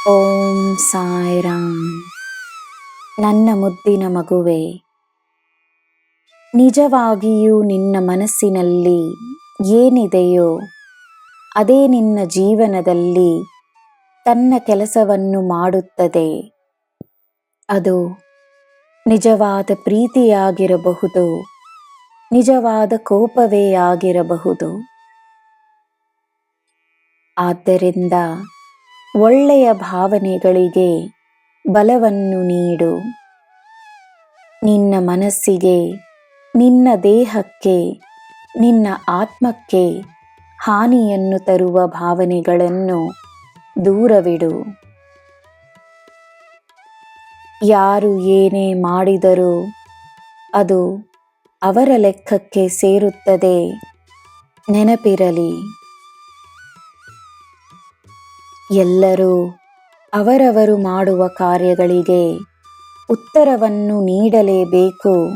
ಓಂ ಸಾಯಿರಾಮ್. ನನ್ನ ಮುದ್ದಿನ ಮಗುವೆ, ನಿಜವಾಗಿಯೂ ನಿನ್ನ ಮನಸ್ಸಿನಲ್ಲಿ ಏನಿದೆಯೋ ಅದೇ ನಿನ್ನ ಜೀವನದಲ್ಲಿ ತನ್ನ ಕೆಲಸವನ್ನು ಮಾಡುತ್ತದೆ. ಅದು ನಿಜವಾದ ಪ್ರೀತಿಯಾಗಿರಬಹುದು, ನಿಜವಾದ ಕೋಪವೇ ಆಗಿರಬಹುದು. ಆದ್ದರಿಂದ ಒಳ್ಳೆಯ ಭಾವನೆಗಳಿಗೆ ಬಲವನ್ನು ನೀಡು. ನಿನ್ನ ಮನಸ್ಸಿಗೆ, ನಿನ್ನ ದೇಹಕ್ಕೆ, ನಿನ್ನ ಆತ್ಮಕ್ಕೆ ಹಾನಿಯನ್ನು ತರುವ ಭಾವನೆಗಳನ್ನು ದೂರವಿಡು. ಯಾರು ಏನೇ ಮಾಡಿದರೂ ಅದು ಅವರ ಲೆಕ್ಕಕ್ಕೆ ಸೇರುತ್ತದೆ, ನೆನಪಿರಲಿ. ಎಲ್ಲರೂ ಅವರವರು ಮಾಡುವ ಕಾರ್ಯಗಳಿಗೆ ಉತ್ತರವನ್ನು ನೀಡಲೇಬೇಕು,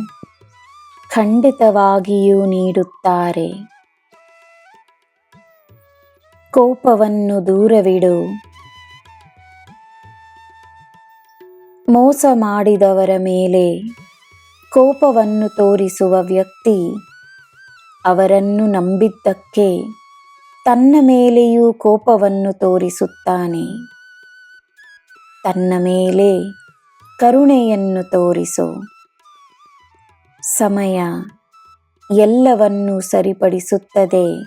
ಖಂಡಿತವಾಗಿಯೂ ನೀಡುತ್ತಾರೆ. ಕೋಪವನ್ನು ದೂರವಿಡು. ಮೋಸ ಮಾಡಿದವರ ಮೇಲೆ ಕೋಪವನ್ನು ತೋರಿಸುವ ವ್ಯಕ್ತಿ ಅವರನ್ನು ನಂಬಿದ್ದಕ್ಕೆ ತನ್ನ ಮೇಲೆಯೂ ಕೋಪವನ್ನು ತೋರಿಸುತ್ತಾನೆ. ತನ್ನ ಮೇಲೆ ಕರುಣೆಯನ್ನು ತೋರಿಸು. ಸಮಯ ಎಲ್ಲವನ್ನೂ ಸರಿಪಡಿಸುತ್ತದೆ,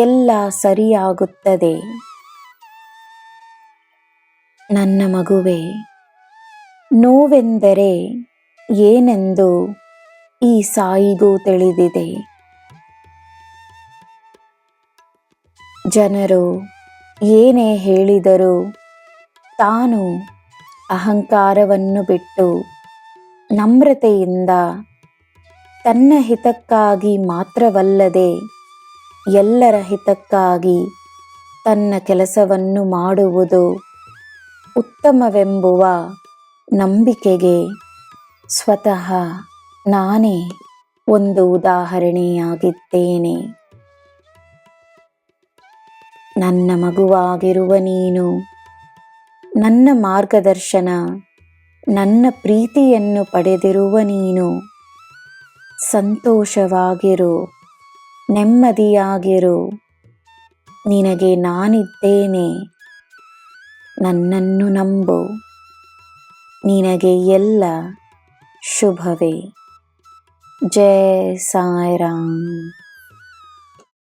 ಎಲ್ಲ ಸರಿಯಾಗುತ್ತದೆ. ನನ್ನ ಮಗುವೆ, ನೋವೆಂದರೆ ಏನೆಂದು ಈ ಸಾಯಿಗೂ ತಿಳಿದಿದೆ. ಜನರು ಏನೇ ಹೇಳಿದರೂ ತಾನು ಅಹಂಕಾರವನ್ನು ಬಿಟ್ಟು ನಮ್ರತೆಯಿಂದ ತನ್ನ ಹಿತಕ್ಕಾಗಿ ಮಾತ್ರವಲ್ಲದೆ ಎಲ್ಲರ ಹಿತಕ್ಕಾಗಿ ತನ್ನ ಕೆಲಸವನ್ನು ಮಾಡುವುದು ಉತ್ತಮವೆಂಬುವ ನಂಬಿಕೆಗೆ ಸ್ವತಃ ನಾನೇ ಒಂದು ಉದಾಹರಣೆಯಾಗಿದ್ದೇನೆ. ನನ್ನ ಮಗುವಾಗಿರುವ ನೀನು ನನ್ನ ಮಾರ್ಗದರ್ಶನ, ನನ್ನ ಪ್ರೀತಿಯನ್ನು ಪಡೆದಿರುವ ನೀನು ಸಂತೋಷವಾಗಿರು, ನೆಮ್ಮದಿಯಾಗಿರು. ನಿನಗೆ ನಾನಿದ್ದೇನೆ. ನನ್ನನ್ನು ನಂಬು. ನಿನಗೆ ಎಲ್ಲ ಶುಭವೇ. ಜೈ ಸಾಯಿರಾಮ್.